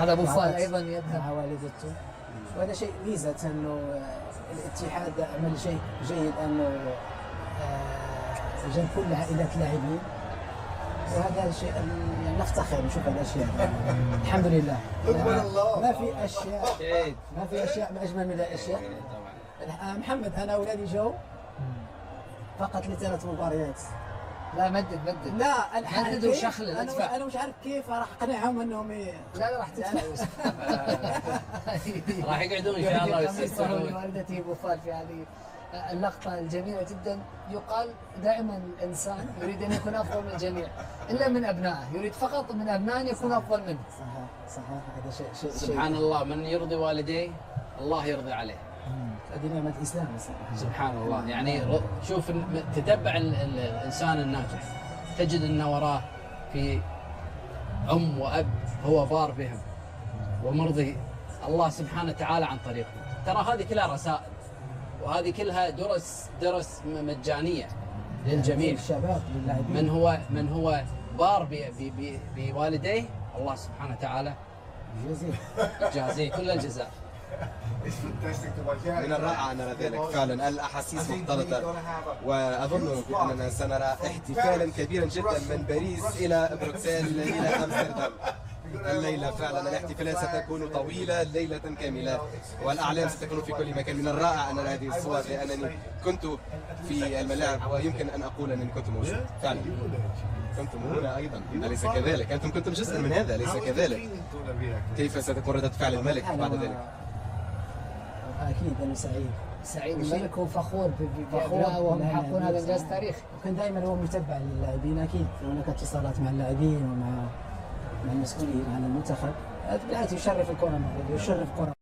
هذا بوفال أيضا يذهب مع والدته، وهذا شيء ميزة أنه الاتحاد عمل شيء جيد أنه جاب كل عائلات اللاعبين، وهذا شيء يعني نفتخر نشوف الاشياء. الحمد لله. ما في اشياء اجمل من الاشياء. محمد انا اولادي جو فقط ل3 مباريات. لا مدد لا مدد وشخل ادفع. انا مش عارف كيف راح اقنعهم انهم لا راح تدفع. راح يقعدون ان شاء الله ويستمتعون. والدتي بوفال في هذه اللقطة الجميلة جدا. يقال دائما الإنسان يريد أن يكون أفضل من الجميع إلا من أبنائه، يريد فقط من أبنائه أن يكون أفضل منه. صحيح هذا شيء سبحان الله، من يرضي والديه الله يرضي عليه. هذه نعمة الإسلام. سبحان الله. يعني شوف تتبع الإنسان الناجح تجد أن وراه في وأب هو بار بهم ومرضي الله سبحانه وتعالى عن طريقهم. ترى هذه كلها رسائل، وهذه كلها درس مجانية للجميع. الشباب من هو بار بوالديه الله سبحانه وتعالى جازيه كل الجزاء. من الرائع أن نرى ذلك فعلا، الأحاسيس مختلطة، وأظن بأننا سنرى احتفالا كبيرا جدا من باريس إلى بروكسل إلى أمستردام الليلة. فعلا الاحتفالات ستكون طويلة ليلة كاملة، والأعلام ستكون في كل مكان. من الرائع أن نرى هذه الصور، لأنني كنت في الملاعب ويمكن أن أقول أنني كنت موجود فعلا. كنتم هنا أيضا أليس كذلك؟ أنتم كنتم جزءا من هذا أليس كذلك؟ كيف ستكون ردة فعل الملك بعد ذلك؟ أكيد أنا سعيد الملك وفخور بأبنائه وهم يحققون هذا الإنجاز التاريخي. وكان دائما هو متبع للاعبين، أكيد هناك اتصالات مع اللاعبين ومع المسؤولين عن المنتخب. بالعكس يشرف الكرة المغربية ويشرف الكرة